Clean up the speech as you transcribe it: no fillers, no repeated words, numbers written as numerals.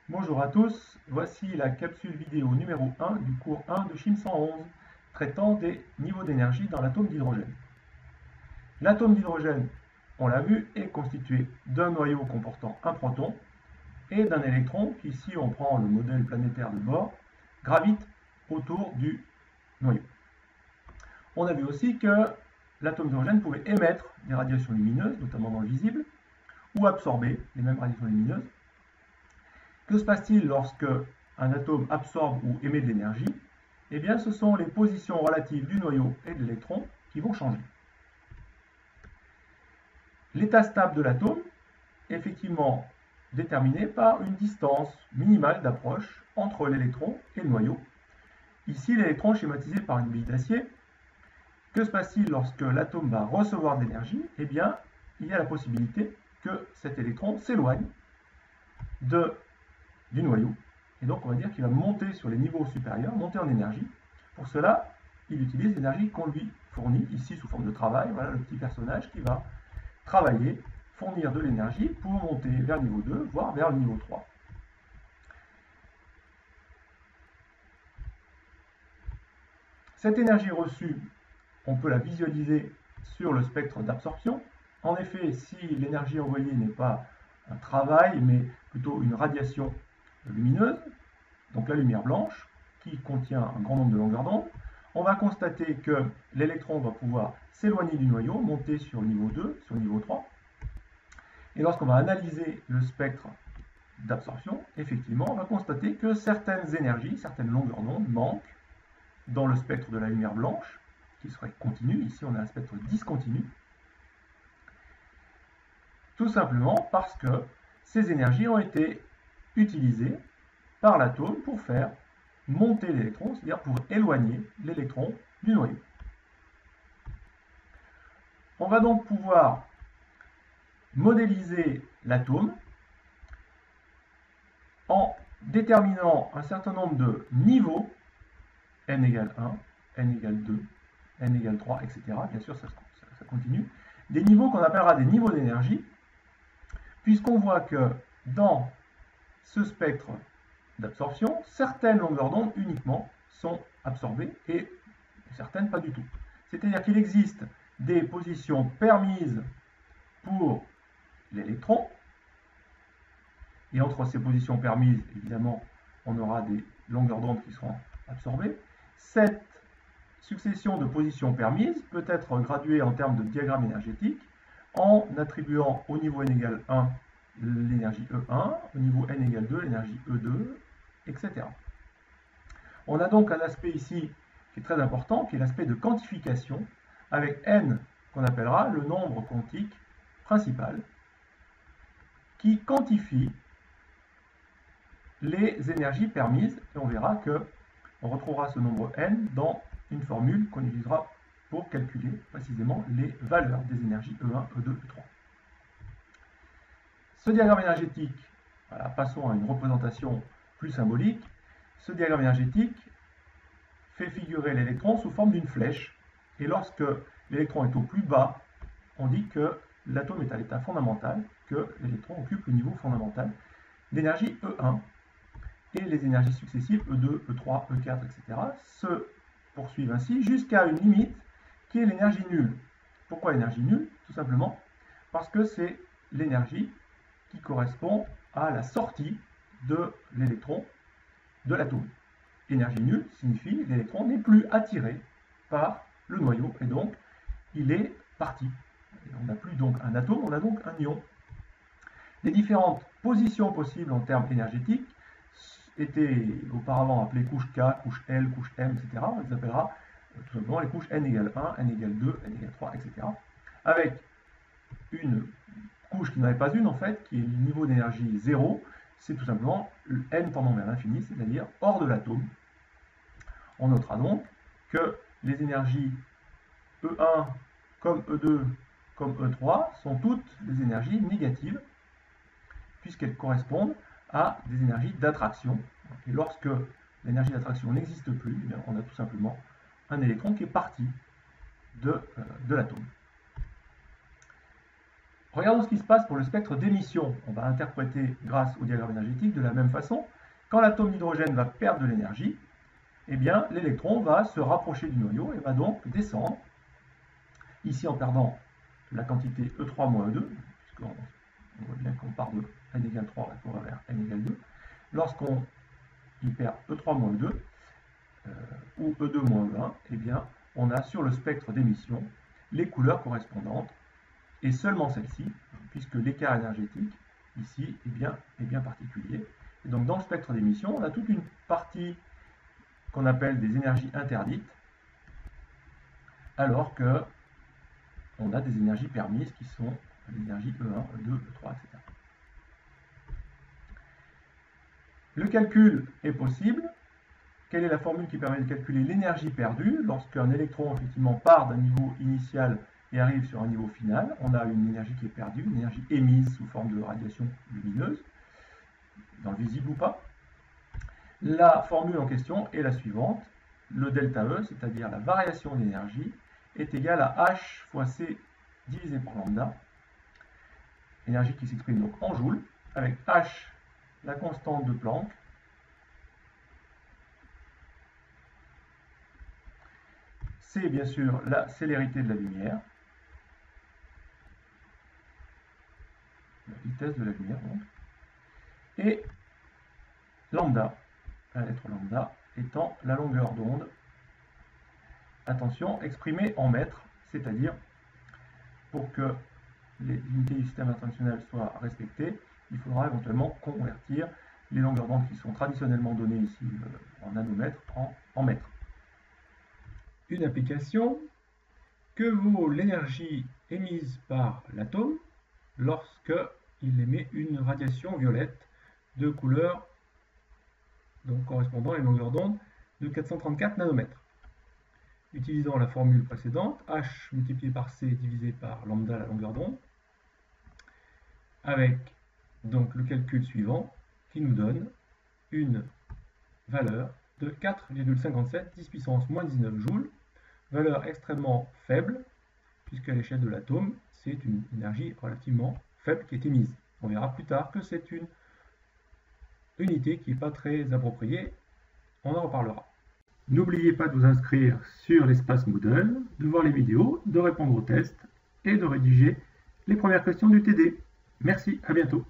Bonjour à tous, voici la capsule vidéo numéro 1 du cours 1 de Chine 111, traitant des niveaux d'énergie dans l'atome d'hydrogène. L'atome d'hydrogène, on l'a vu, est constitué d'un noyau comportant un proton et d'un électron qui, si on prend le modèle planétaire de bord, gravite autour du noyau. On a vu aussi que l'atome d'hydrogène pouvait émettre des radiations lumineuses, notamment dans le visible, ou absorber les mêmes radiations lumineuses. Que se passe-t-il lorsque un atome absorbe ou émet de l'énergie? Eh bien, ce sont les positions relatives du noyau et de l'électron qui vont changer. L'état stable de l'atome est effectivement déterminé par une distance minimale d'approche entre l'électron et le noyau. Ici, l'électron schématisé par une bille d'acier. Que se passe-t-il lorsque l'atome va recevoir de l'énergie? Eh bien, il y a la possibilité que cet électron s'éloigne du noyau. Et donc, on va dire qu'il va monter sur les niveaux supérieurs, monter en énergie. Pour cela, il utilise l'énergie qu'on lui fournit, ici sous forme de travail. Voilà le petit personnage qui va travailler, fournir de l'énergie pour monter vers le niveau 2, voire vers le niveau 3. Cette énergie reçue, on peut la visualiser sur le spectre d'absorption. En effet, si l'énergie envoyée n'est pas un travail, mais plutôt une radiation lumineuse, donc la lumière blanche, qui contient un grand nombre de longueurs d'onde, on va constater que l'électron va pouvoir s'éloigner du noyau, monter sur le niveau 2, sur le niveau 3. Et lorsqu'on va analyser le spectre d'absorption, effectivement, on va constater que certaines énergies, certaines longueurs d'onde manquent dans le spectre de la lumière blanche, qui serait continu. Ici, on a un spectre discontinu. Tout simplement parce que ces énergies ont été utilisées par l'atome pour faire monter l'électron, c'est-à-dire pour éloigner l'électron du noyau. On va donc pouvoir modéliser l'atome en déterminant un certain nombre de niveaux, n égale 1, n égale 2, n égale 3, etc. Bien sûr, ça continue. Des niveaux qu'on appellera des niveaux d'énergie, puisqu'on voit que dans ce spectre d'absorption, certaines longueurs d'onde uniquement sont absorbées et certaines pas du tout. C'est-à-dire qu'il existe des positions permises pour l'électron, et entre ces positions permises, évidemment, on aura des longueurs d'onde qui seront absorbées. Cette succession de positions permises peut être graduée en termes de diagramme énergétique en attribuant au niveau n égale 1 l'énergie E1, au niveau n égale 2 l'énergie E2, etc. On a donc un aspect ici qui est très important, qui est l'aspect de quantification, avec n qu'on appellera le nombre quantique principal, qui quantifie les énergies permises, et on verra que on retrouvera ce nombre n dans une formule qu'on utilisera pour calculer précisément les valeurs des énergies E1, E2, E3. Ce diagramme énergétique, voilà, passons à une représentation plus symbolique. Ce diagramme énergétique fait figurer l'électron sous forme d'une flèche. Et lorsque l'électron est au plus bas, on dit que l'atome est à l'état fondamental, que l'électron occupe le niveau fondamental. L'énergie E1 et les énergies successives E2, E3, E4, etc. se poursuivent ainsi jusqu'à une limite qui est l'énergie nulle. Pourquoi l'énergie nulle? Tout simplement parce que c'est l'énergie qui correspond à la sortie de l'électron de l'atome. Énergie nulle signifie que l'électron n'est plus attiré par le noyau et donc il est parti. On n'a plus donc un atome, on a donc un ion. Les différentes positions possibles en termes énergétiques étaient auparavant appelées couche K, couche L, couche M, etc. On les appellera tout simplement les couches n égale 1, n égale 2, n égale 3, etc. Avec une couche qui n'en est pas une en fait, qui est le niveau d'énergie 0, c'est tout simplement n tendant vers l'infini, c'est-à-dire hors de l'atome. On notera donc que les énergies E1 comme E2 comme E3 sont toutes des énergies négatives, puisqu'elles correspondent à des énergies d'attraction. Et lorsque l'énergie d'attraction n'existe plus, eh bien, on a tout simplement un électron qui est parti de l'atome. Regardons ce qui se passe pour le spectre d'émission. On va interpréter grâce au diagramme énergétique de la même façon. Quand l'atome d'hydrogène va perdre de l'énergie, eh bien l'électron va se rapprocher du noyau et va donc descendre, ici en perdant la quantité E3 moins E2, puisqu'on voit bien qu'on part de n égale 3 et qu'on va vers n égale 2. Lorsqu'on perd E3 moins E2, ou E2 moins E1, eh bien on a sur le spectre d'émission les couleurs correspondantes, et seulement celle-ci, puisque l'écart énergétique, ici, est bien particulier. Et donc dans le spectre d'émission, on a toute une partie qu'on appelle des énergies interdites, alors que on a des énergies permises qui sont les énergies E1, E2, E3, etc. Le calcul est possible. Quelle est la formule qui permet de calculer l'énergie perdue lorsqu'un électron effectivement part d'un niveau initial et arrive sur un niveau final? On a une énergie qui est perdue, une énergie émise sous forme de radiation lumineuse, dans le visible ou pas. La formule en question est la suivante. Le delta E, c'est-à-dire la variation d'énergie, est égale à H fois C divisé par lambda. Énergie qui s'exprime donc en joules, avec H, la constante de Planck, C, bien sûr, la célérité de la lumière, la vitesse de la lumière, donc, et lambda, la lettre lambda, étant la longueur d'onde, attention, exprimée en mètres, c'est-à-dire, pour que les unités du système international soient respectées, il faudra éventuellement convertir les longueurs d'onde qui sont traditionnellement données ici en nanomètres en mètres. Une application: que vaut l'énergie émise par l'atome lorsqu'il émet une radiation violette de couleur donc correspondant à une longueur d'onde de 434 nanomètres? Utilisant la formule précédente, H multiplié par C divisé par lambda, la longueur d'onde, avec donc le calcul suivant qui nous donne une valeur de 4,57 10 puissance moins 19 joules, valeur extrêmement faible, puisqu'à l'échelle de l'atome, c'est une énergie relativement faible qui est émise. On verra plus tard que c'est une unité qui n'est pas très appropriée, on en reparlera. N'oubliez pas de vous inscrire sur l'espace Moodle, de voir les vidéos, de répondre aux tests et de rédiger les premières questions du TD. Merci, à bientôt.